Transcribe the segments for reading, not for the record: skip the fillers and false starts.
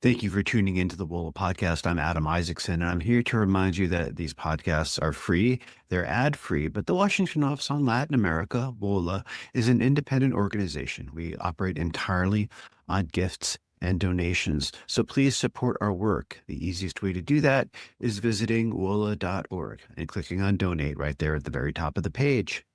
Thank you for tuning into the WOLA podcast. I'm Adam Isacson, and I'm here to remind you that these podcasts are free. They're ad-free, but the Washington Office on Latin America, WOLA, is an independent organization. We operate entirely on gifts and donations. So please support our work. The easiest way to do that is visiting wola.org and clicking on donate right there at the very top of the page.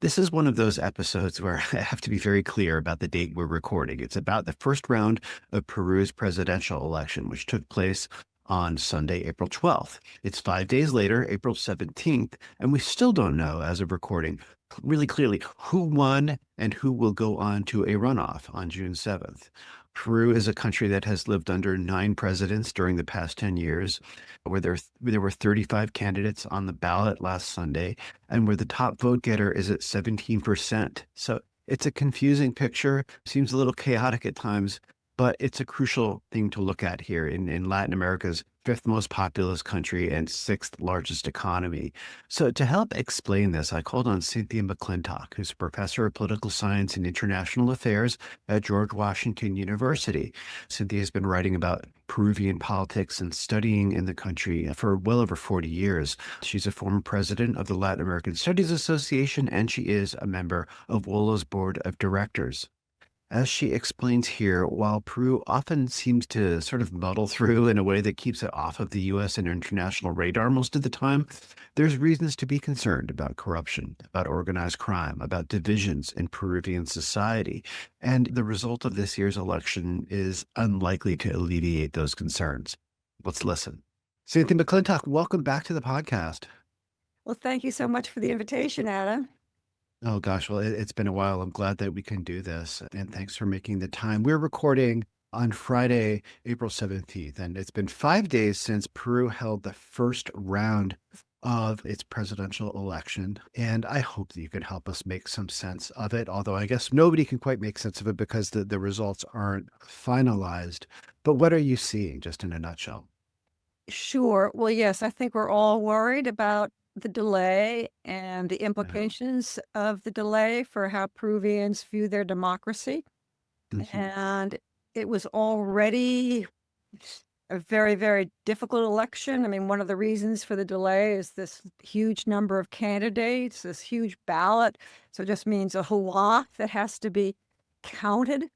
This is one of those episodes where I have to be very clear about the date we're recording. It's about the first round of Peru's presidential election, which took place on Sunday, April 12th. It's 5 days later, April 17th, and we still don't know, as of recording, really clearly who won and who will go on to a runoff on June 7th. Peru is a country that has lived under 9 presidents during the past 10 years, where there were 35 candidates on the ballot last Sunday, and where the top vote getter is at 17%. So it's a confusing picture, seems a little chaotic at times, but it's a crucial thing to look at here in Latin America's 5th most populous country and 6th largest economy. So to help explain this, I called on Cynthia McClintock, who's a professor of political science and international affairs at George Washington University. Cynthia has been writing about Peruvian politics and studying in the country for well over 40 years. She's a former president of the Latin American Studies Association, and she is a member of WOLA's board of directors. As she explains here, while Peru often seems to sort of muddle through in a way that keeps it off of the U.S. and international radar most of the time, there's reasons to be concerned about corruption, about organized crime, about divisions in Peruvian society. And the result of this year's election is unlikely to alleviate those concerns. Let's listen. Cynthia McClintock, welcome back to the podcast. Well, thank you so much for the invitation, Adam. Oh gosh, well, it's been a while. I'm glad that we can do this. And thanks for making the time. We're recording on Friday, April 17th, and it's been 5 days since Peru held the first round of its presidential election. And I hope that you can help us make some sense of it, although I guess nobody can quite make sense of it because the results aren't finalized. But what are you seeing, just in a nutshell? Sure. Well, yes, I think we're all worried about the delay and the implications of the delay for how Peruvians view their democracy. Mhm. And it was already a very, very difficult election. I mean, one of the reasons for the delay is this huge number of candidates, this huge ballot. So it just means a whole lot that has to be counted.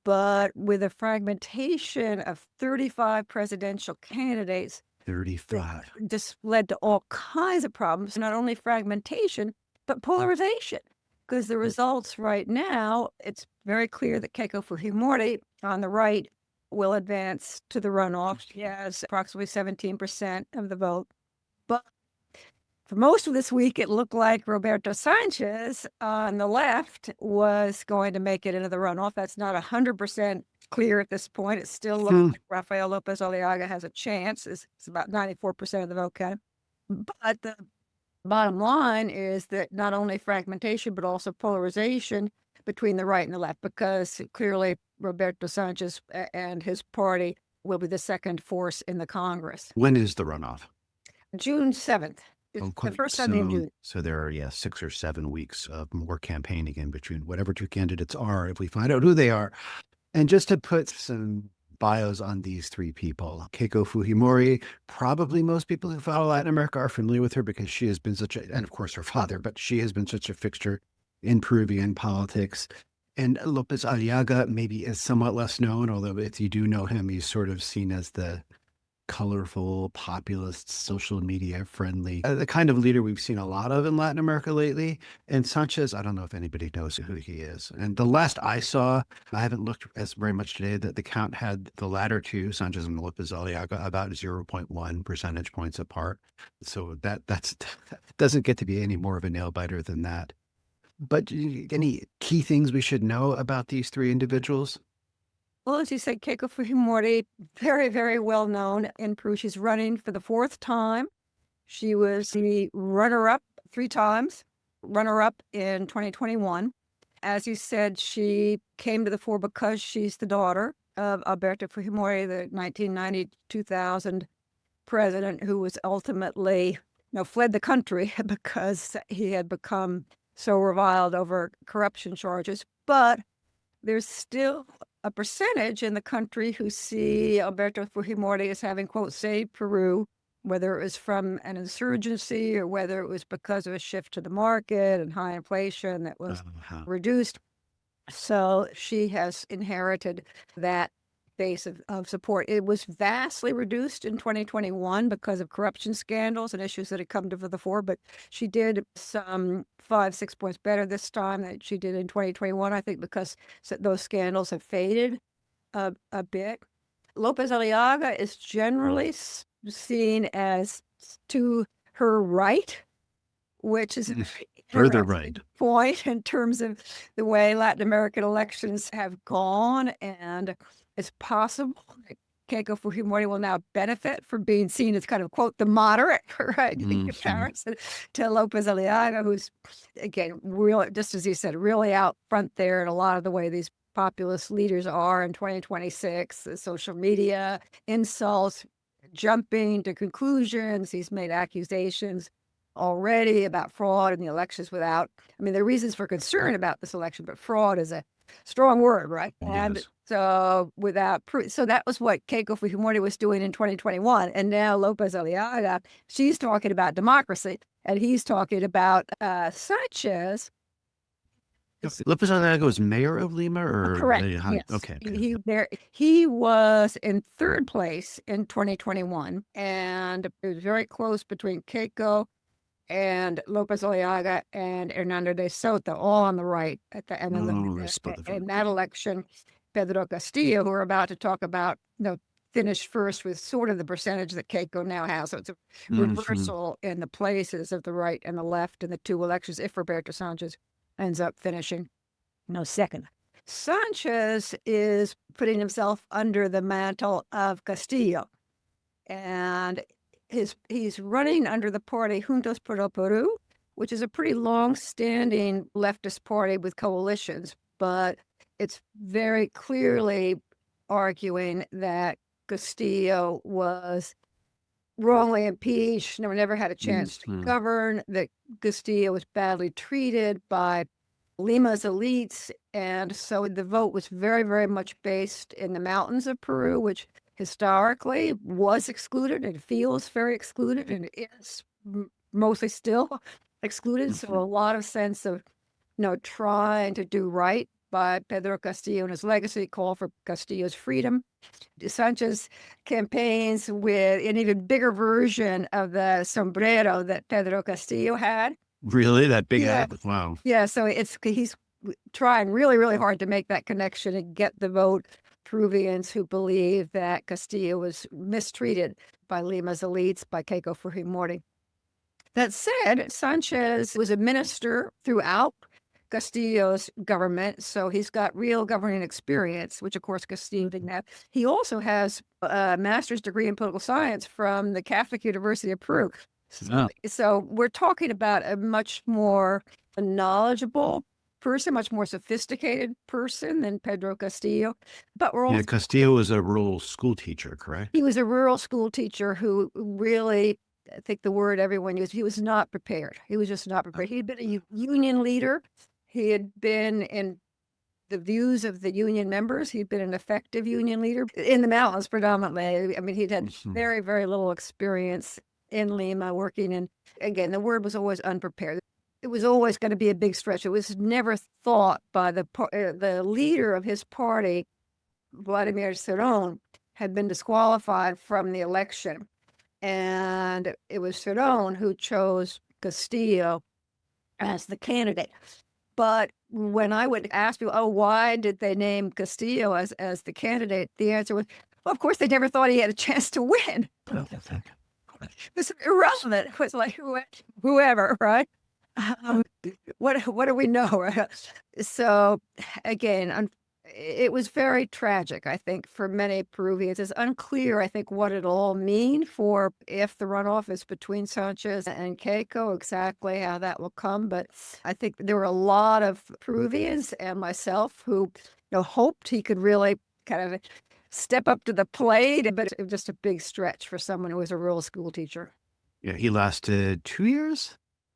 But with a fragmentation of 35 presidential candidates, 35. just led to all kinds of problems, not only fragmentation, but polarization. Because the results right now, it's very clear that Keiko Fujimori on the right will advance to the runoff. She has approximately 17% of the vote. But for most of this week, it looked like Roberto Sánchez on the left was going to make it into the runoff. That's not 100% clear at this point. It still looks like Rafael López Aliaga has a chance. It's about 94% of the vote count. But the bottom line is that not only fragmentation, but also polarization between the right and the left, because clearly Roberto Sánchez and his party will be the second force in the Congress. When is the runoff? June 7th. Oh, The first Sunday in June. So there are, 6 or 7 weeks of more campaigning in between whatever two candidates are, if we find out who they are. And just to put some bios on these 3 people, Keiko Fujimori, probably most people who follow Latin America are familiar with her because she has been and of course her father, but she has been such a fixture in Peruvian politics. And López Aliaga maybe is somewhat less known, although if you do know him, he's sort of seen as the colorful, populist, social media friendly, the kind of leader we've seen a lot of in Latin America lately. And Sanchez, I don't know if anybody knows who he is. And the last I saw, I haven't looked as very much today, that the count had the latter two, Sanchez and López Aliaga, about 0.1 percentage points apart. So that doesn't get to be any more of a nail biter than that. But any key things we should know about these 3 individuals? Well, as you said, Keiko Fujimori, very, very well known in Peru. She's running for the 4th time. She was the runner-up 3 times, runner-up in 2021. As you said, she came to the fore because she's the daughter of Alberto Fujimori, the 1990-2000 president who was ultimately fled the country because he had become so reviled over corruption charges. But there's still a percentage in the country who see Alberto Fujimori as having, quote, saved Peru, whether it was from an insurgency or whether it was because of a shift to the market and high inflation that was reduced. So she has inherited that base of support. It was vastly reduced in 2021 because of corruption scandals and issues that had come to the fore, but she did some 5-6 points better this time than she did in 2021, I think, because those scandals have faded a bit. López Aliaga is generally seen as to her right, which is further right point in terms of the way Latin American elections have gone. And it's possible that Keiko Fujimori will now benefit from being seen as kind of, quote, the moderate, right, in comparison to López Aliaga, who's, again, really, just as you said, really out front there in a lot of the way these populist leaders are in 2026, the social media, insults, jumping to conclusions. He's made accusations already about fraud in the elections without, I mean, there are reasons for concern about this election, but fraud is a strong word, right? Yes. And so without proof, so that was what Keiko Fujimori was doing in 2021. And now López Aliaga, she's talking about democracy, and he's talking about Sánchez. López Aliaga was mayor of Lima, or correct? Yes. Okay. He was in third place in 2021, and it was very close between Keiko and López Aliaga and Hernando de Soto, all on the right at the end of in that election. Pedro Castillo, who we're about to talk about, finished first with sort of the percentage that Keiko now has. So it's a reversal in the places of the right and the left in the two elections if Roberto Sánchez ends up finishing second. Sánchez is putting himself under the mantle of Castillo, and he's running under the party Juntos por el Peru, which is a pretty long-standing leftist party with coalitions, but it's very clearly arguing that Castillo was wrongly impeached, never had a chance to govern, that Castillo was badly treated by Lima's elites, and so the vote was very, very much based in the mountains of Peru, which historically was excluded and feels very excluded and is mostly still excluded. So a lot of sense of, trying to do right by Pedro Castillo and his legacy, call for Castillo's freedom. Sánchez campaigns with an even bigger version of the sombrero that Pedro Castillo had. Really? That big hat? Wow. Yeah, so he's trying really, really hard to make that connection and get the vote Peruvians who believe that Castillo was mistreated by Lima's elites, by Keiko Fujimori. That said, Sánchez was a minister throughout Castillo's government, so he's got real governing experience, which of course Castillo didn't have. He also has a master's degree in political science from the Catholic University of Peru. So we're talking about a much more knowledgeable person, much more sophisticated person than Pedro Castillo. But we're also Castillo was a rural school teacher, correct? He was a rural school teacher who really, I think the word everyone used, he was not prepared. He was just not prepared. He'd been a union leader. He had been in the views of the union members. He'd been an effective union leader in the mountains predominantly. I mean, he'd had very, very little experience in Lima working in, again, the word was always unprepared. It was always going to be a big stretch. It was never thought by the leader of his party, Vladimir Cerrón, had been disqualified from the election. And it was Cerrón who chose Castillo as the candidate. But when I would ask people, why did they name Castillo as the candidate? The answer was, well, of course, they never thought he had a chance to win. It was irrelevant. It was like whoever, right? What do we know? Right? So again, it was very tragic, I think, for many Peruvians. It's unclear, I think, what it'll all mean for if the runoff is between Sánchez and Keiko, exactly how that will come. But I think there were a lot of Peruvians and myself who hoped he could really kind of step up to the plate, but it was just a big stretch for someone who was a rural school teacher. Yeah, he lasted 2 years?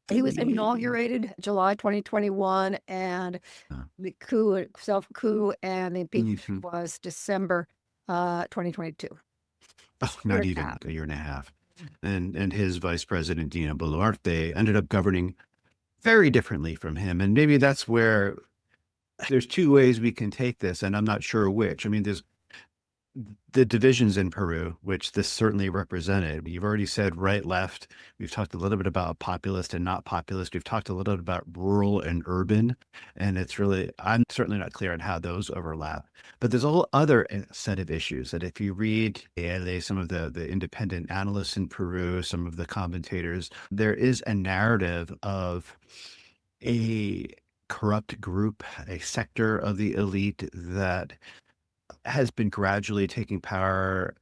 He was inaugurated July 2021, and Uh, the coup, self-coup, and the impeachment mhm. was December 2022. Oh, Year not and a even half. like a year and a half. And his vice president, Dina Boluarte, ended up governing very differently from him. And maybe that's where there's two ways we can take this, and I'm not sure which. I mean, there's the divisions in Peru, which this certainly represented. You've already said right, left. We've talked a little bit about populist and not populist. We've talked a little bit about rural and urban. And it's really, I'm certainly not clear on how those overlap. But there's a whole other set of issues that if you read some of the independent analysts in Peru, some of the commentators, there is a narrative of a corrupt group, a sector of the elite that has been gradually taking power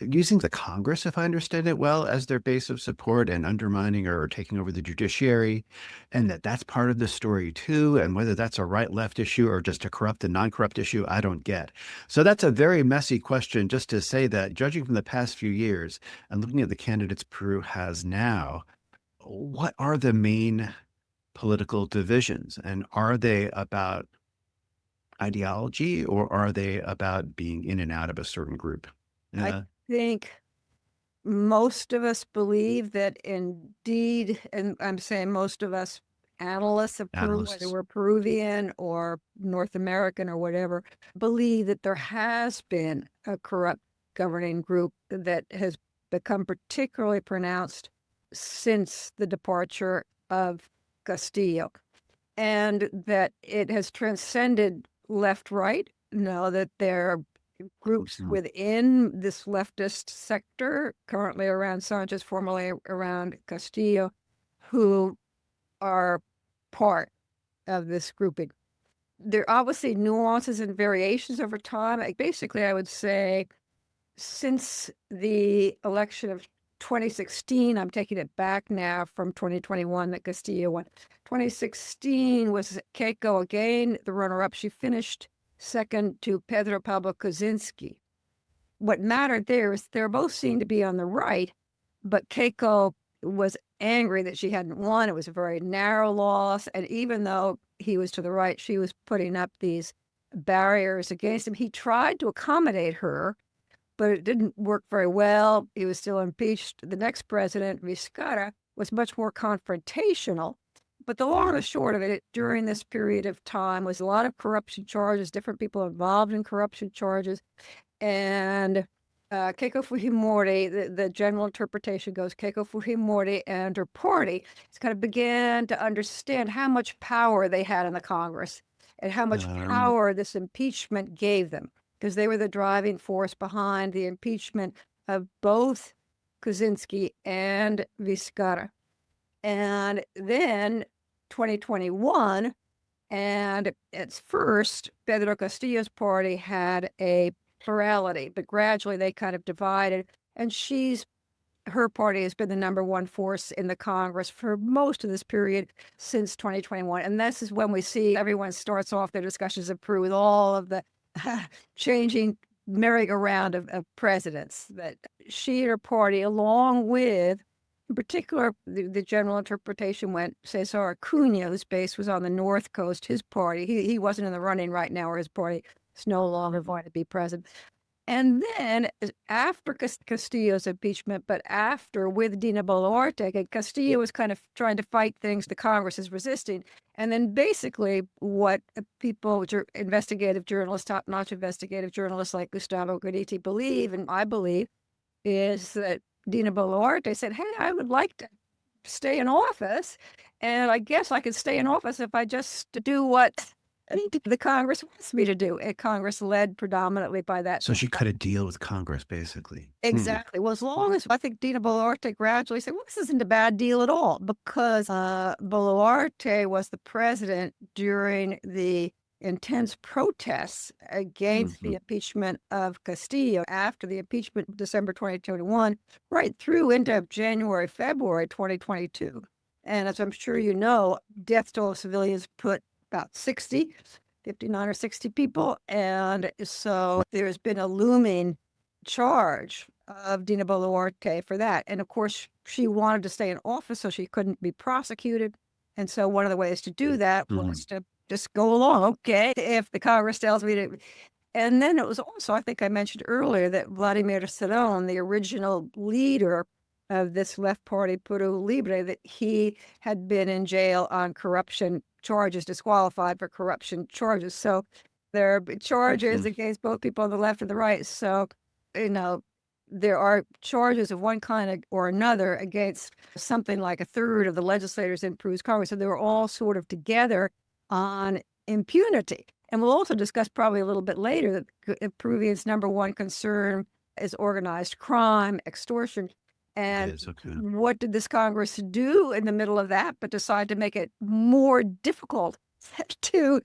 using the Congress, if I understand it well, as their base of support and undermining or taking over the judiciary, and that's part of the story too. And whether that's a right left issue or just a corrupt and non corrupt issue, I don't get. So that's a very messy question, just to say that judging from the past few years and looking at the candidates Peru has now, what are the main political divisions? And are they about ideology or are they about being in and out of a certain group? I Yeah. think most of us believe that indeed, and I'm saying most of us analysts of Peru, whether Analysts. we're Peruvian or North American or whatever, believe that there has been a corrupt governing group that has become particularly pronounced since the departure of Castillo, and that it has transcended left-right. No, that there are groups Mhm. within this leftist sector, currently around Sanchez, formerly around Castillo, who are part of this grouping. There are obviously nuances and variations over time. Basically, I would say since the election of 2016, I'm taking it back now from 2021 that Castillo won. 2016 was Keiko again, the runner-up. She finished second to Pedro Pablo Kaczynski. What mattered there is they're both seen to be on the right, but Keiko was angry that she hadn't won. It was a very narrow loss. And even though he was to the right, she was putting up these barriers against him. He tried to accommodate her, but it didn't work very well. He was still impeached. The next president, Vizcarra, was much more confrontational. But the long and the short of it, during this period of time, was a lot of corruption charges, different people involved in corruption charges. And Keiko Fujimori, the general interpretation goes, Keiko Fujimori and her party kind of began to understand how much power they had in the Congress and how much power this impeachment gave them, because they were the driving force behind the impeachment of both Kaczynski and Vizcarra. And then 2021, and at first, Pedro Castillo's party had a plurality, but gradually they kind of divided. And her party has been the number one force in the Congress for most of this period since 2021. And this is when we see everyone starts off their discussions of Peru with all of the changing merry-go-round of presidents, that she and her party, along with, in particular, the general interpretation went Cesar Acuña, whose base was on the North Coast, his party. He wasn't in the running right now, or his party is no longer going to be president. And then after Castillo's impeachment, but after with Dina Boluarte, Castillo was kind of trying to fight things the Congress is resisting. And then basically what people, investigative journalists, top-notch investigative journalists like Gustavo Guidetti believe, and I believe, is that Dina Boluarte said, hey, I would like to stay in office, and I guess I could stay in office if I just do what the Congress wants me to do. A Congress led predominantly by that. So she cut a deal with Congress, basically. Exactly. Well, as long as I think Dina Boluarte gradually said, well, this isn't a bad deal at all, because Boluarte was the president during the intense protests against the impeachment of Castillo after the impeachment of December 2021, right through into January, February 2022. And as I'm sure you know, death toll of civilians put about 59 or 60 people. And so there's been a looming charge of Dina Boluarte for that. And of course, she wanted to stay in office, so she couldn't be prosecuted. And so one of the ways to do that was to just go along. Okay, if the Congress tells me to. And then it was also, I think I mentioned earlier, that Vladimir Cerrón, the original leader of this left party, Peru Libre, that he had been in jail on corruption charges, disqualified for corruption charges. So there are charges against both people on the left and the right. So, there are charges of one kind or another against something like a third of the legislators in Peru's Congress. So they were all sort of together on impunity. And we'll also discuss probably a little bit later that Peruvians' number one concern is organized crime, extortion. And what did this Congress do in the middle of that but decide to make it more difficult to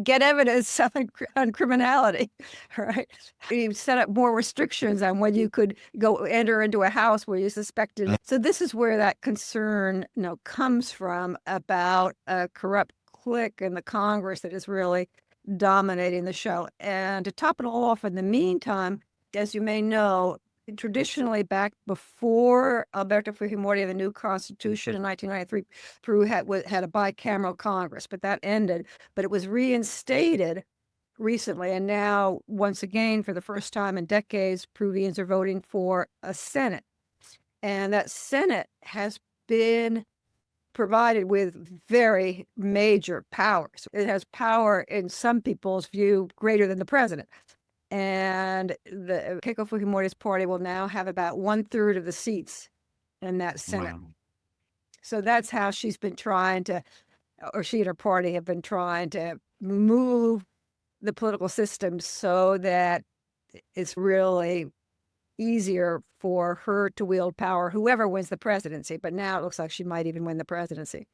get evidence on criminality, right? You set up more restrictions on when you could go enter into a house where you suspected. So this is where that concern, comes from about a corrupt clique in the Congress that is really dominating the show. And to top it all off, in the meantime, as you may know, traditionally back before Alberto Fujimori and the new constitution in 1993, Peru had a bicameral Congress, but that ended. But it was reinstated recently. And now, once again, for the first time in decades, Peruvians are voting for a Senate. And that Senate has been provided with very major powers. It has power, in some people's view, greater than the president. And the Keiko Fujimori's party will now have about 1/3 of the seats in that Senate. Wow. So that's how she's been trying to, or she and her party have been trying to move the political system so that it's really easier for her to wield power, whoever wins the presidency. But now it looks like she might even win the presidency.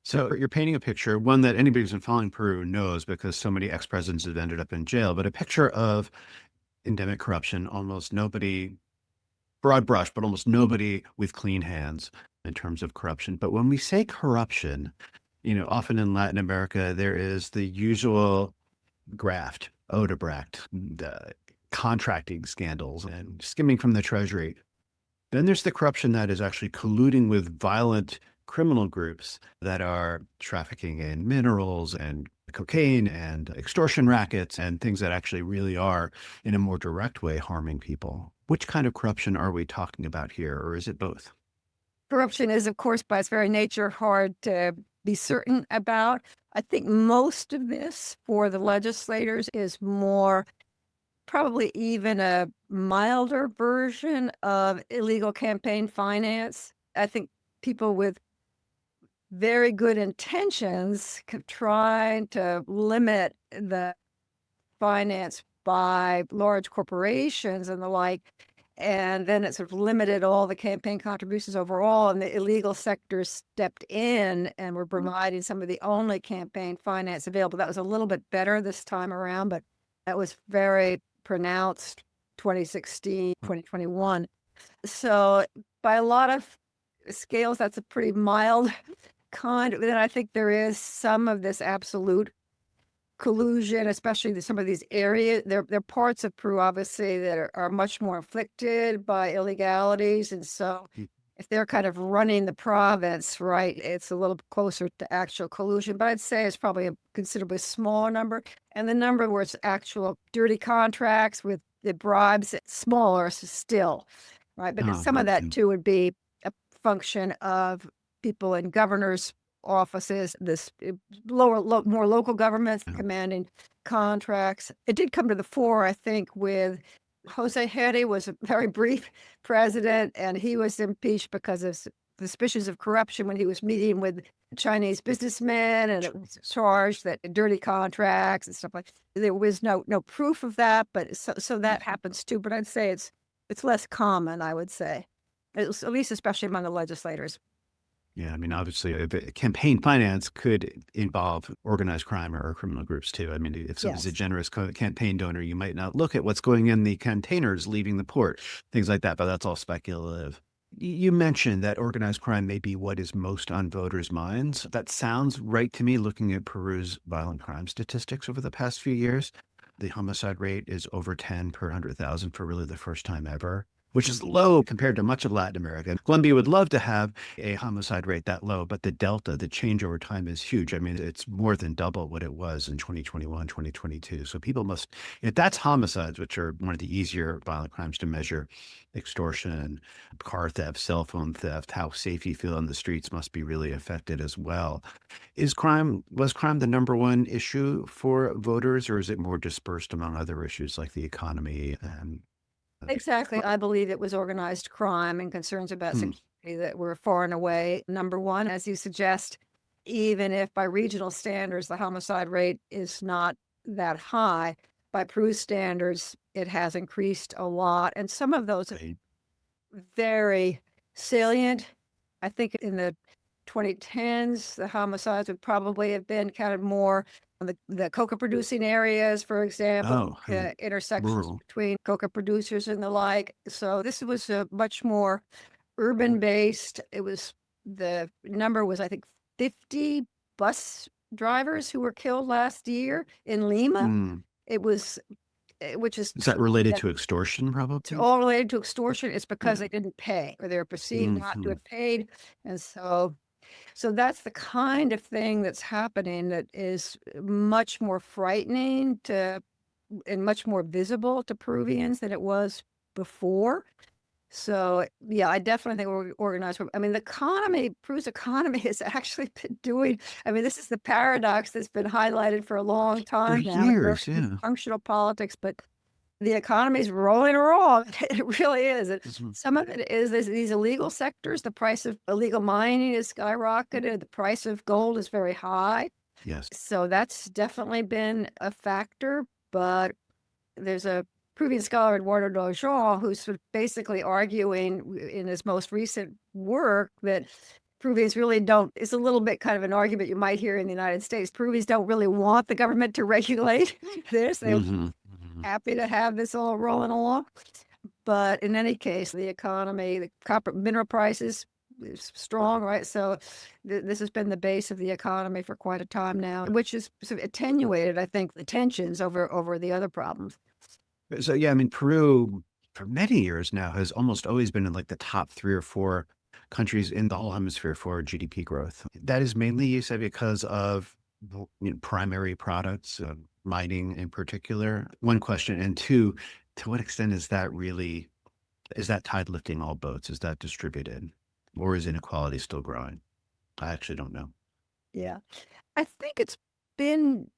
So you're painting a picture, one that anybody who's been following Peru knows because so many ex-presidents have ended up in jail, but a picture of endemic corruption, almost nobody, broad brush, but almost nobody with clean hands in terms of corruption. But when we say corruption, often in Latin America, there is the usual graft, Odebrecht, the contracting scandals and skimming from the treasury. Then there's the corruption that is actually colluding with violent criminal groups that are trafficking in minerals and cocaine and extortion rackets and things that actually really are, in a more direct way, harming people. Which kind of corruption are we talking about here, or is it both? Corruption is, of course, by its very nature, hard to be certain about. I think most of this for the legislators is more probably even a milder version of illegal campaign finance. I think people with very good intentions trying to limit the finance by large corporations and the like, and then it sort of limited all the campaign contributions overall, and the illegal sector stepped in and were providing some of the only campaign finance available. That was a little bit better this time around, but that was very pronounced 2016, 2021. So by a lot of scales, that's a pretty mild kind. Then I think there is some of this absolute collusion, especially some of these areas. There are parts of Peru, obviously, that are much more afflicted by illegalities. And so if they're kind of running the province, right, it's a little closer to actual collusion. But I'd say it's probably a considerably smaller number. And the number where it's actual dirty contracts with the bribes, it's smaller still, right? But some of that, too, would be a function of people in governors' offices, this more local governments commanding contracts. It did come to the fore, I think, with Jose Heri was a very brief president, and he was impeached because of suspicions of corruption when he was meeting with Chinese businessmen, and it was charged that dirty contracts and stuff like that. There was no proof of that, but so that happens too. But I'd say it's less common, I would say, at least especially among the legislators. Yeah, I mean, obviously, campaign finance could involve organized crime or criminal groups too. I mean, if someone's a generous campaign donor, you might not look at what's going in the containers leaving the port, things like that, but that's all speculative. You mentioned that organized crime may be what is most on voters' minds. That sounds right to me, looking at Peru's violent crime statistics over the past few years. The homicide rate is over 10 per 100,000 for really the first time ever. which is low compared to much of Latin America. Colombia would love to have a homicide rate that low, but the delta, the change over time is huge. I mean, it's more than double what it was in 2021, 2022. So people must, if that's homicides, which are one of the easier violent crimes to measure, extortion, car theft, cell phone theft, how safe you feel on the streets must be really affected as well. Was crime the number one issue for voters, or is it more dispersed among other issues like the economy and Exactly. I believe it was organized crime and concerns about Hmm. security that were far and away number one, as you suggest, even if by regional standards, the homicide rate is not that high. By Peru standards, it has increased a lot. And some of those are Right. very salient. I think in the 2010s, the homicides would probably have been kind of more on the coca producing areas, for example, Oh, and intersections rural. between coca producers and the like. So this was a much more urban based. The number was, I think, 50 bus drivers who were killed last year in Lima. Hmm. It was, which is Is that related to extortion, probably? all related to extortion. It's because Yeah. they didn't pay or they were perceived not to Mhm. have paid. And so that's the kind of thing that's happening that is much more frightening to and much more visible to Peruvians than it was before. So yeah, I definitely think we're organized. I mean, Peru's economy has actually been doing. I mean, this is the paradox that's been highlighted for a long For time now. years, yeah. Functional politics, but the economy's rolling along. It really is. Mhm. Some of it is these illegal sectors. The price of illegal mining is skyrocketed. The price of gold is very high. Yes. So that's definitely been a factor. But there's a Peruvian scholar, Eduardo Dojon, who's sort of basically arguing in his most recent work that Peruvians really don't. It's a little bit kind of an argument you might hear in the United States. Peruvians don't really want the government to regulate this. They're Mhm. Mhm. happy to have this all rolling along. But in any case, the economy, the copper mineral prices is strong, right? So this has been the base of the economy for quite a time now, which has sort of attenuated, I think, the tensions over the other problems. So, yeah, I mean, Peru for many years now has almost always been in like the top 3 or 4 countries in the whole hemisphere for GDP growth. That is mainly, you said, because of primary products, mining in particular. One question. And two, to what extent is that tide lifting all boats? Is that distributed? Or is inequality still growing? I actually don't know. Yeah. I think it's been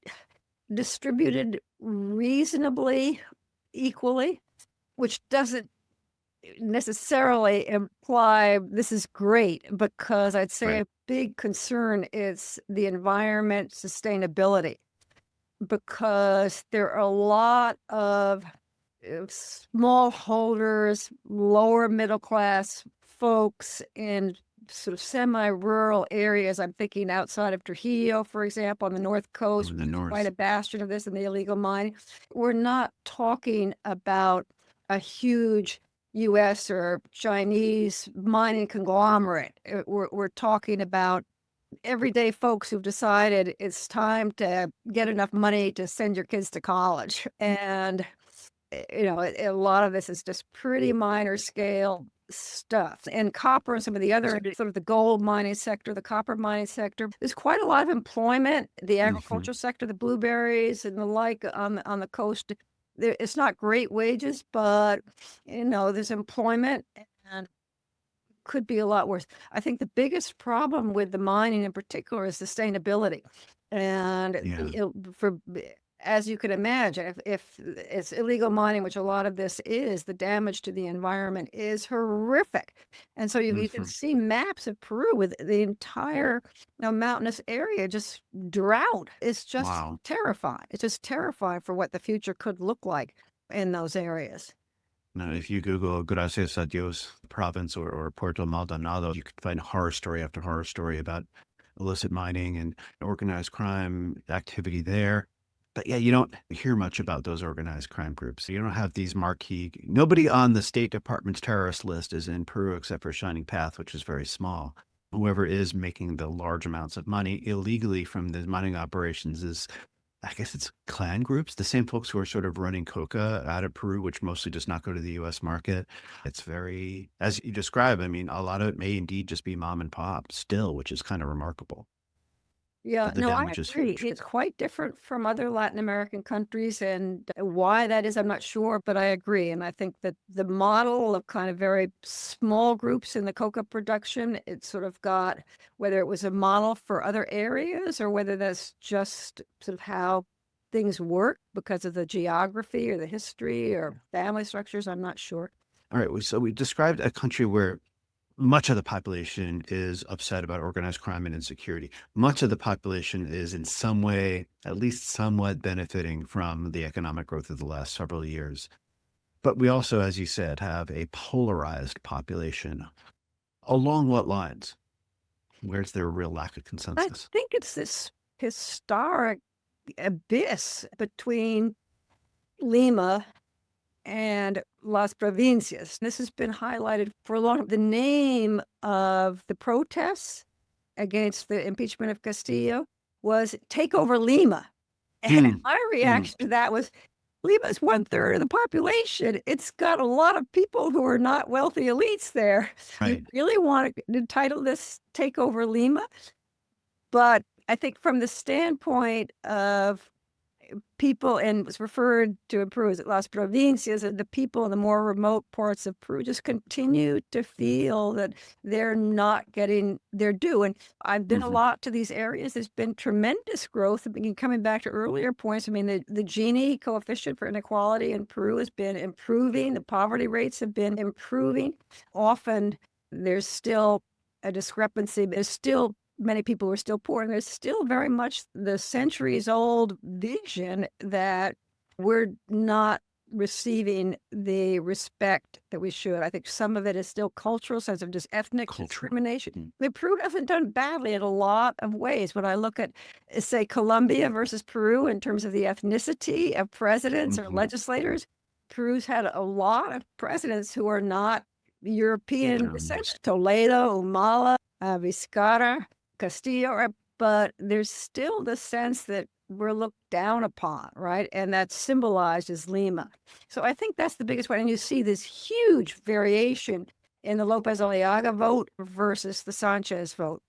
distributed reasonably equally, which doesn't necessarily imply this is great, because I'd say Right. a big concern is the environment sustainability, because there are a lot of smallholders, lower middle class folks in sort of semi-rural areas. I'm thinking outside of Trujillo, for example, on the North Coast, In the quite north. a bastion of this and the illegal mining. We're not talking about a huge US or Chinese mining conglomerate. We're talking about everyday folks who've decided it's time to get enough money to send your kids to college. And a lot of this is just pretty minor scale stuff. And copper and some of the other sort of the gold mining sector, the copper mining sector, there's quite a lot of employment. The Mhm. agricultural sector, the blueberries and the like on the coast, it's not great wages, but there's employment and could be a lot worse. I think the biggest problem with the mining in particular is sustainability. And Yeah. as you can imagine, if it's illegal mining, which a lot of this is, the damage to the environment is horrific. And so you can Mhm. see maps of Peru with the entire mountainous area just drought. It's just Wow. terrifying. It's just terrifying for what the future could look like in those areas. Now, if you Google Gracias a Dios province or Puerto Maldonado, you could find horror story after horror story about illicit mining and organized crime activity there. But yeah, you don't hear much about those organized crime groups. You don't have these marquee, nobody on the State Department's terrorist list is in Peru except for Shining Path, which is very small. Whoever is making the large amounts of money illegally from the mining operations is I guess it's clan groups, the same folks who are sort of running coca out of Peru, which mostly does not go to the US market. It's very, as you describe, I mean, a lot of it may indeed just be mom and pop still, which is kind of remarkable. Yeah, But the no, I damage is agree. huge. It's quite different from other Latin American countries, and why that is, I'm not sure, but I agree. And I think that the model of kind of very small groups in the coca production, it sort of got, whether it was a model for other areas or whether that's just sort of how things work because of the geography or the history or family structures, I'm not sure. All right. So we described a country where much of the population is upset about organized crime and insecurity. Much of the population is in some way, at least somewhat benefiting from the economic growth of the last several years. But we also, as you said, have a polarized population. Along what lines? Where's there a real lack of I consensus? think it's this historic abyss between Lima and Las Provincias. This has been highlighted for a long time. The name of the protests against the impeachment of Castillo was Take Over Lima. And Mm, my reaction to that was, Lima's 1/3 of the population. It's got a lot of people who are not wealthy elites there. You right. really want to title this Take Over Lima? But I think from the standpoint of people, and was referred to in Peru as Las Provincias, and the people in the more remote parts of Peru just continue to feel that they're not getting their due. And I've been a Mhm. lot to these areas. There's been tremendous growth. I mean, coming back to earlier points, I mean, the Gini coefficient for inequality in Peru has been improving. The poverty rates have been improving. Often there's still a discrepancy. There's still many people who are still poor, and there's still very much the centuries old vision that we're not receiving the respect that we should. I think some of it is still cultural, sense of just ethnic Cultural. discrimination. Mm. I mean, Peru hasn't done badly in a lot of ways. When I look at, say, Colombia versus Peru in terms of the ethnicity of presidents or Mhm. legislators, Peru's had a lot of presidents who are not European descent. Toledo, Humala, Vizcarra, Castillo, but there's still the sense that we're looked down upon, right? And that's symbolized as Lima. So I think that's the biggest one. And you see this huge variation in the Lopez Aliaga vote versus the Sanchez vote,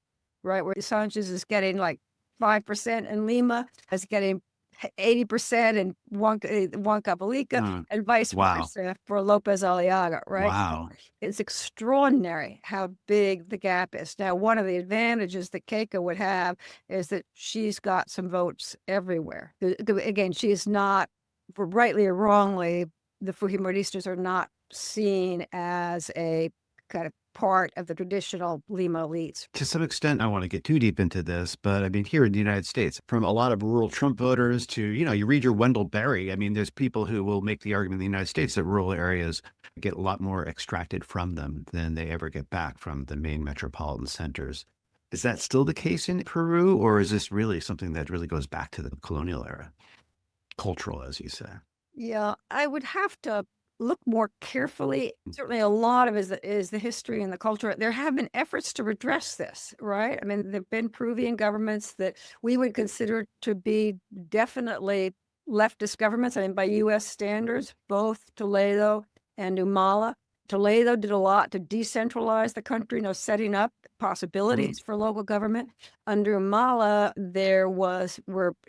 right? Where Sanchez is getting like 5% and Lima is getting 80% in Huancavelica, and vice Wow. versa for Lopez Aliaga, right? Wow. It's extraordinary how big the gap is. Now, one of the advantages that Keiko would have is that she's got some votes everywhere. Again, she's not, rightly or wrongly, the Fujimoristas are not seen as a kind of part of the traditional Lima elites. To some extent, I want to get too deep into this, but I mean, here in the United States, from a lot of rural Trump voters to, you read your Wendell Berry. I mean, there's people who will make the argument in the United States that rural areas get a lot more extracted from them than they ever get back from the main metropolitan centers. Is that still the case in Peru, or is this really something that really goes back to the colonial era? Cultural, as you say. Yeah, I would have to look more carefully. Certainly, a lot of it is the history and the culture. There have been efforts to redress this, right? I mean, there have been Peruvian governments that we would consider to be definitely leftist governments. I mean, by U.S. standards, both Toledo and Humala. Toledo did a lot to decentralize the country, setting up possibilities for local government. Under Humala, there were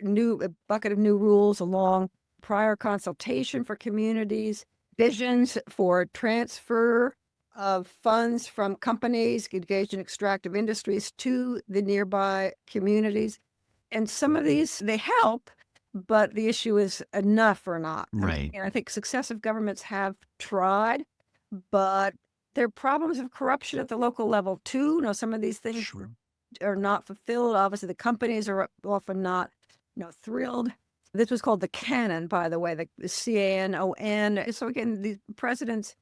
a bucket of new rules along prior consultation for communities, visions for transfer of funds from companies engaged in extractive industries to the nearby communities. And some of these, they help, but the issue is enough or not. Right. And I think successive governments have tried, but there are problems of corruption at the local level too. Some of these things Sure. are not fulfilled. Obviously, the companies are often not, thrilled. This was called the canon, by the way, the CANON. So again, the presidents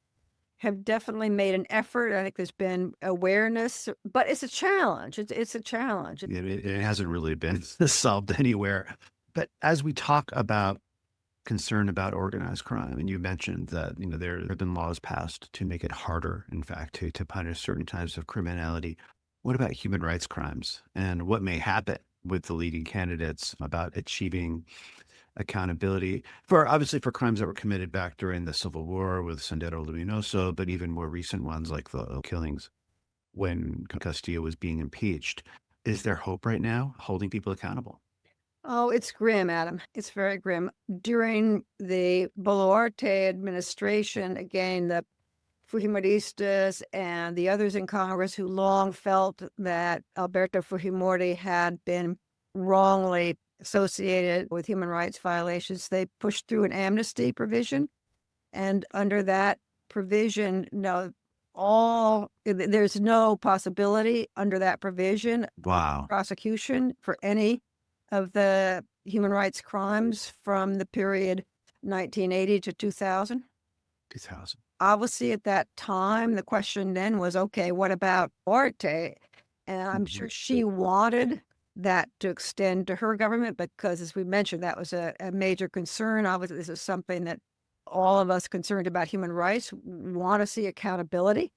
have definitely made an effort. I think there's been awareness, but it's a challenge. It's a challenge. It hasn't really been solved anywhere. But as we talk about concern about organized crime, and you mentioned that there have been laws passed to make it harder, in fact, to punish certain types of criminality. What about human rights crimes and what may happen with the leading candidates about achieving accountability for obviously for crimes that were committed back during the Civil War with Sendero Luminoso, but even more recent ones like the killings when Castillo was being impeached. Is there hope right now holding people accountable? Oh, it's grim, Adam. It's very grim. During the Boluarte administration, again, the Fujimoristas and the others in Congress who long felt that Alberto Fujimori had been wrongly associated with human rights violations, they pushed through an amnesty provision. And under that provision, there's no possibility under that provision Wow. prosecution for any of the human rights crimes from the period 1980 to 2000. 2000. Obviously, at that time, the question then was, okay, what about Duarte? And I'm sure she wanted that to extend to her government because, as we mentioned, that was a major concern. Obviously, this is something that all of us concerned about human rights want to see accountability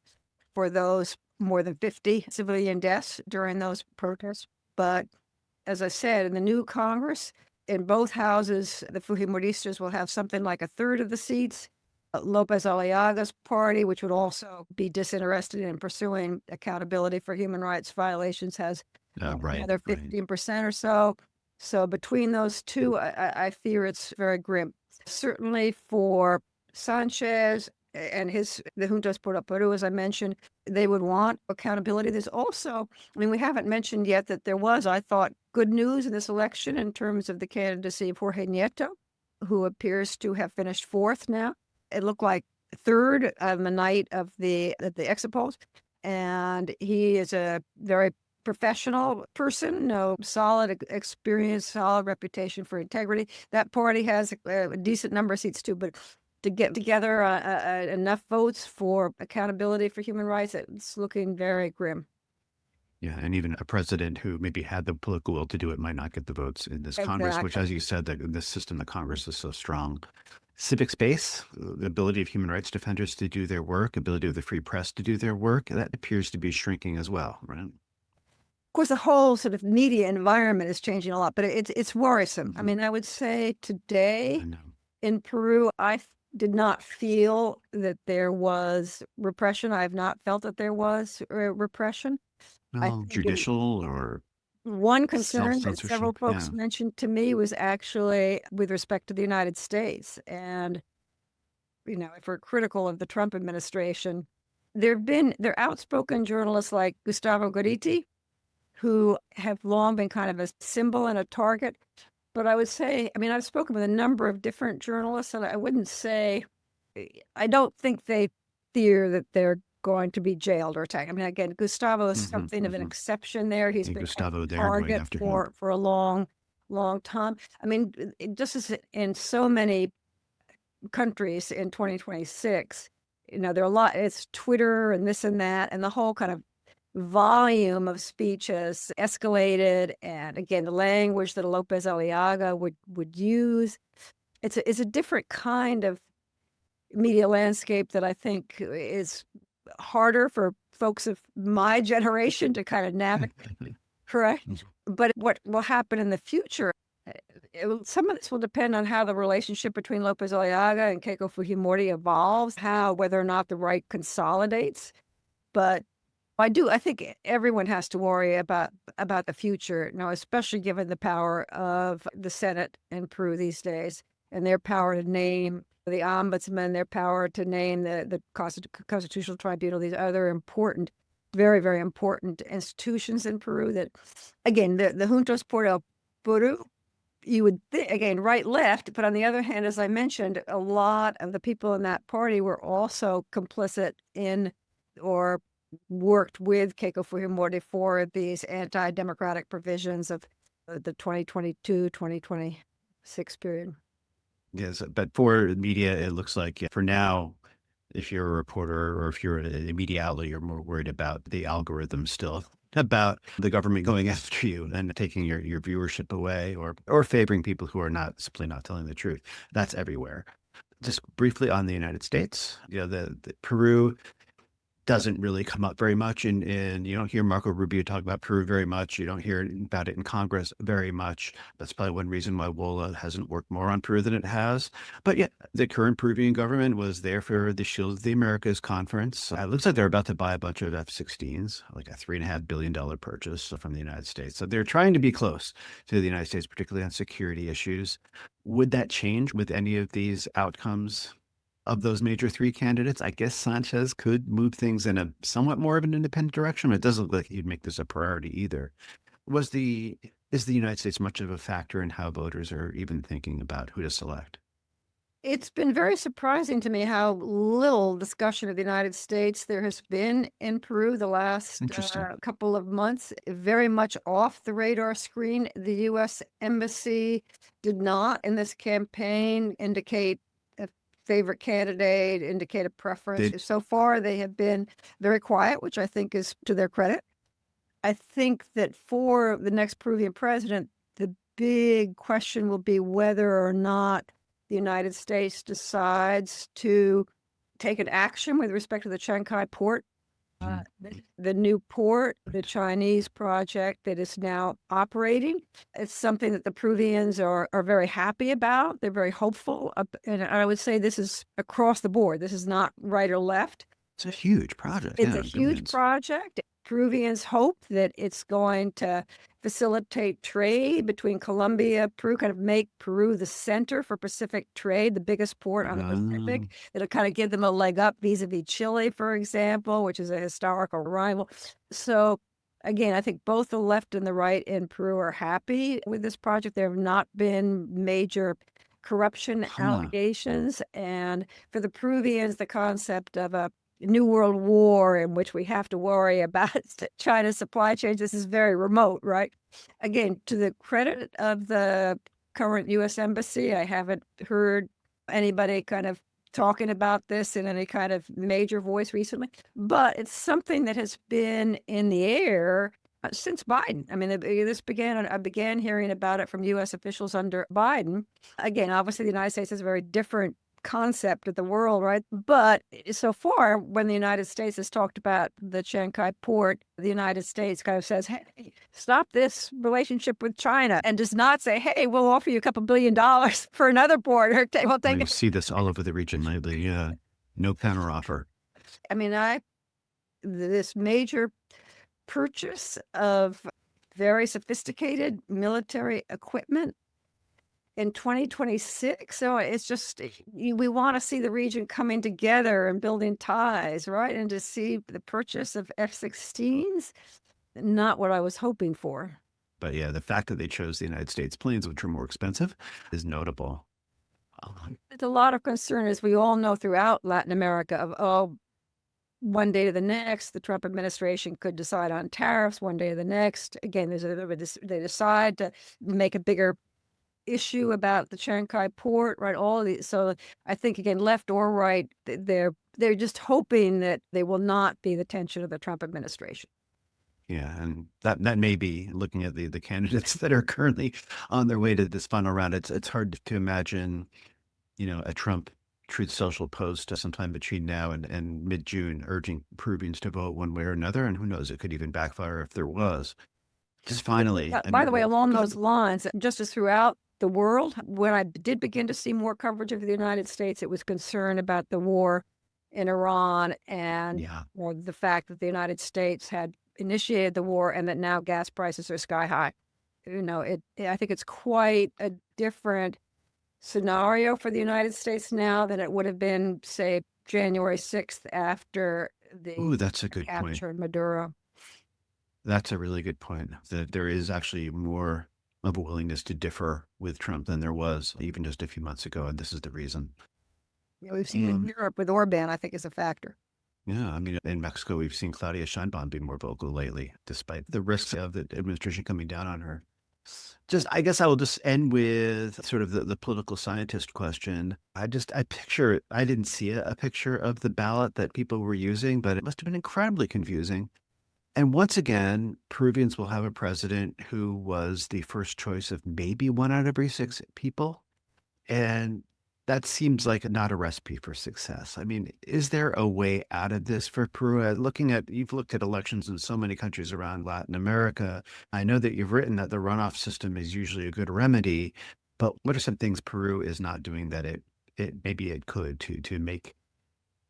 for those more than 50 civilian deaths during those protests. But as I said, in the new Congress, in both houses, the Fujimoristas will have something like a third of the seats. López Aliaga's party, which would also be disinterested in pursuing accountability for human rights violations, has another 15% or so. So between those two, I fear it's very grim. Certainly for Sanchez and the Juntos por el Peru, as I mentioned, they would want accountability. There's also, we haven't mentioned yet that there was, I thought, good news in this election in terms of the candidacy of Jorge Nieto, who appears to have finished fourth now. It looked like third on the night of the exit polls. And he is a very professional person, solid experience, solid reputation for integrity. That party has a decent number of seats too, but to get together enough votes for accountability for human rights, it's looking very grim. Yeah, and even a president who maybe had the political will to do it might not get the votes in this Congress, which, as you said, this system, the Congress is so strong. Civic space, the ability of human rights defenders to do their work, ability of the free press to do their work, that appears to be shrinking as well, right? Of course, the whole sort of media environment is changing a lot, but it's worrisome. I would say today in Peru, I did not feel that there was repression. I have not felt that there was repression. Judicial or one concern that several folks mentioned to me was actually with respect to the United States. And, if we're critical of the Trump administration, there are outspoken journalists like Gustavo Gorriti, who have long been kind of a symbol and a target. But I would say, I've spoken with a number of different journalists, and I wouldn't say, I don't think they fear that they're going to be jailed or attacked. Again, Gustavo is something of an exception there. He's been a target for a long, long time. Just as in so many countries in 2026, there are a lot, it's Twitter and this and that, and the whole kind of volume of speech has escalated. And again, the language that López Aliaga would use, it's a different kind of media landscape that I think is harder for folks of my generation to kind of navigate, correct? But what will happen in the future, some of this will depend on how the relationship between López Aliaga and Keiko Fujimori evolves, whether or not the right consolidates. But I think everyone has to worry about the future, especially given the power of the Senate in Peru these days and their power to name the ombudsman, their power to name the Constitutional Tribunal, these other important, very, very important institutions in Peru that, again, the Juntos por el Peru, you would think, again, right, left, but on the other hand, as I mentioned, a lot of the people in that party were also complicit in or worked with Keiko Fujimori for these anti-democratic provisions of the 2022-2026 period. Yes, but for media, it looks like for now, if you're a reporter or if you're a media outlet, you're more worried about the algorithm still, about the government going after you and taking your viewership away or favoring people who are simply not telling the truth. That's everywhere. Just briefly on the United States, the Peru, doesn't really come up very much. And you don't hear Marco Rubio talk about Peru very much. You don't hear about it in Congress very much. That's probably one reason why WOLA hasn't worked more on Peru than it has. But yeah, the current Peruvian government was there for the Shield of the Americas conference. It looks like they're about to buy a bunch of F-16s, like a $3.5 billion purchase from the United States. So they're trying to be close to the United States, particularly on security issues. Would that change with any of these outcomes of those major three candidates? I guess Sanchez could move things in a somewhat more of an independent direction, but it doesn't look like he'd make this a priority either. Is the United States much of a factor in how voters are even thinking about who to select? It's been very surprising to me how little discussion of the United States there has been in Peru the last Interesting. couple of months. Very much off the radar screen. The U.S. Embassy did not, in this campaign, indicate a favorite candidate, indicate a preference. They, So far, they have been very quiet, which I think is to their credit. I think that for the next Peruvian president, the big question will be whether or not the United States decides to take an action with respect to the Shanghai port, the new port, the Chinese project that is now operating. It's something that the Peruvians are very happy about. They're very hopeful. And I would say this is across the board. This is not right or left. it's a huge project. It's Yeah, a huge billions. project. Peruvians hope that it's going to facilitate trade between Colombia, Peru, kind of make Peru the center for Pacific trade, the biggest port on the Pacific. It'll kind of give them a leg up vis-a-vis Chile, for example, which is a historical rival. So again, I think both the left and the right in Peru are happy with this project. There have not been major corruption allegations. And for the Peruvians, the concept of a new world war in which we have to worry about China's supply chains, this is very remote, right? Again, to the credit of the current U.S. Embassy, I haven't heard anybody kind of talking about this in any kind of major voice recently, but it's something that has been in the air since Biden. I mean, I began hearing about it from U.S. officials under Biden. Again, obviously, the United States has a very different concept of the world, right? But so far, when the United States has talked about the Shanghai port, the United States kind of says, hey, stop this relationship with China, and does not say, hey, we'll offer you a couple $2 billion for another port. Or we'll take We it. see this all over the region lately. Yeah, no counteroffer. I mean, this major purchase of very sophisticated military equipment in 2026. So it's just, we want to see the region coming together and building ties, right? And to see the purchase of F-16s, not what I was hoping for. But yeah, the fact that they chose the United States planes, which are more expensive, is notable. There's a lot of concern, as we all know, throughout Latin America of, one day to the next, the Trump administration could decide on tariffs. One day to the next, again, they decide to make a bigger issue about the Shanghai port, right? All of these. So I think, again, left or right, they're just hoping that they will not be the tension of the Trump administration. Yeah, and that may be, looking at the candidates that are currently on their way to this final round. It's hard to imagine, a Trump Truth Social post sometime between now and mid-June urging Peruvians to vote one way or another. And who knows, it could even backfire if there was. Just finally. By the way, along those lines, just as throughout the world, when I did begin to see more coverage of the United States, it was concern about the war in Iran and or the fact that the United States had initiated the war and that now gas prices are sky high. I think it's quite a different scenario for the United States now than it would have been, say, January 6th after that's a good point. capture of Maduro. That's a really good point. That there is actually more of a willingness to differ with Trump than there was even just a few months ago, and this is the reason. Yeah, we've seen in Europe with Orban, I think, is a factor. Yeah, I mean, in Mexico, we've seen Claudia Sheinbaum be more vocal lately, despite the risks of the administration coming down on her. I guess I will just end with sort of the political scientist question. I didn't see a picture of the ballot that people were using, but it must have been incredibly confusing. And once again, Peruvians will have a president who was the first choice of maybe 1 out of every 6 people. And That seems like not a recipe for success. I mean, is there a way out of this for Peru? You've looked at elections in so many countries around Latin America. I know that you've written that the runoff system is usually a good remedy, but what are some things Peru is not doing that it maybe it could to make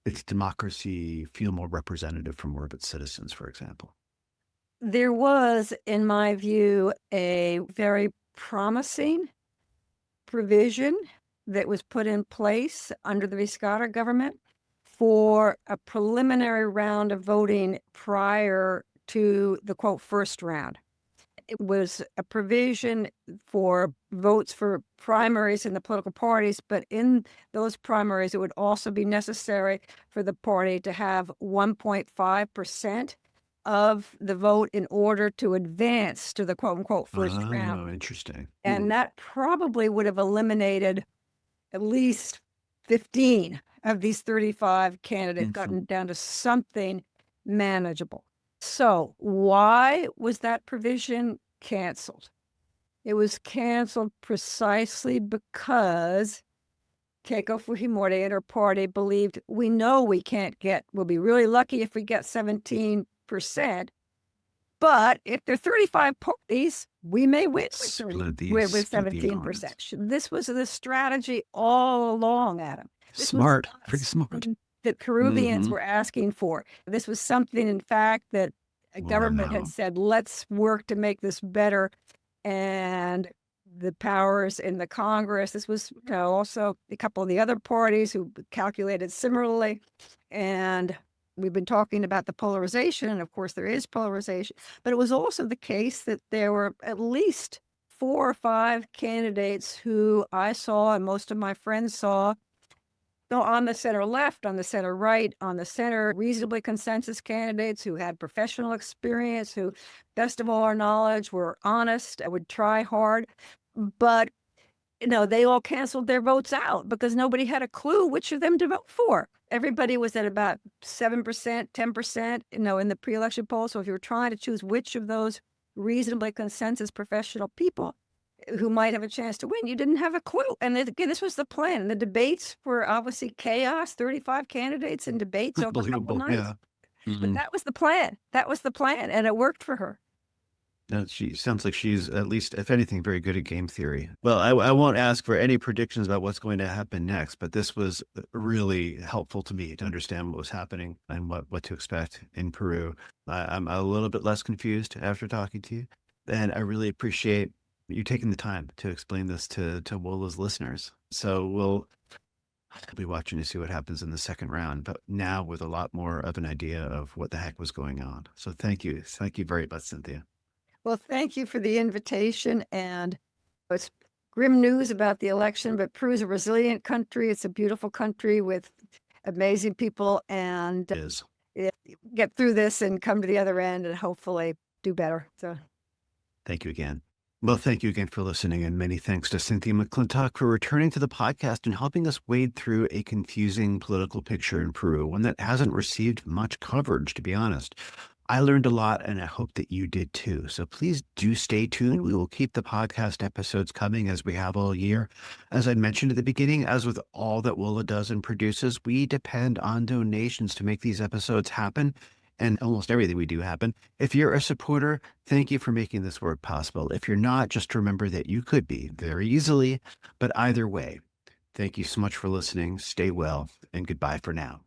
its democracy feel more representative for more of its citizens, for example? There was, in my view, a very promising provision that was put in place under the Vizcarra government for a preliminary round of voting prior to the quote first round. It was a provision for votes for primaries in the political parties, but in those primaries, it would also be necessary for the party to have 1.5% of the vote in order to advance to the quote unquote first round. Oh, interesting. And that probably would have eliminated at least 15 of these 35 candidates, gotten down to something manageable. So why was that provision canceled? It was canceled precisely because Keiko Fujimori and her party believed, we know we can't we'll be really lucky if we get 17%, but if there are 35 parties, we may win with 17%. This was the strategy all along, Adam. This smart, pretty smart. That Peruvians were asking for. This was something, in fact, that a government had said, let's work to make this better. And the powers in the Congress, this was also a couple of the other parties who calculated similarly. And we've been talking about the polarization, and of course there is polarization, but it was also the case that there were at least 4 or 5 candidates who I saw and most of my friends saw on the center left, on the center right, on the center, reasonably consensus candidates who had professional experience, who, best of all our knowledge, were honest, would try hard, but they all canceled their votes out because nobody had a clue which of them to vote for. Everybody was at about 7%, 10%, in the pre-election poll. So if you were trying to choose which of those reasonably consensus professional people who might have a chance to win, you didn't have a clue. And again, this was the plan. And the debates were obviously chaos, 35 candidates in debates over a couple nights. Yeah. But that was the plan. That was the plan. And it worked for her. She sounds like she's, at least, if anything, very good at game theory. Well, I won't ask for any predictions about what's going to happen next, but this was really helpful to me to understand what was happening and what to expect in Peru. I'm a little bit less confused after talking to you, and I really appreciate you taking the time to explain this to WOLA's listeners. So we'll be watching to see what happens in the second round, but now with a lot more of an idea of what the heck was going on. So thank you. Thank you very much, Cynthia. Well, thank you for the invitation. And it's grim news about the election, but Peru is a resilient country. It's a beautiful country with amazing people, and get through this and come to the other end and hopefully do better. So thank you again. Well, thank you again for listening, and many thanks to Cynthia McClintock for returning to the podcast and helping us wade through a confusing political picture in Peru, one that hasn't received much coverage, to be honest. I learned a lot, and I hope that you did too. So please do stay tuned. We will keep the podcast episodes coming as we have all year. As I mentioned at the beginning, as with all that WOLA does and produces, we depend on donations to make these episodes happen, and almost everything we do happen. If you're a supporter, thank you for making this work possible. If you're not, just remember that you could be very easily. But either way, thank you so much for listening. Stay well, and goodbye for now.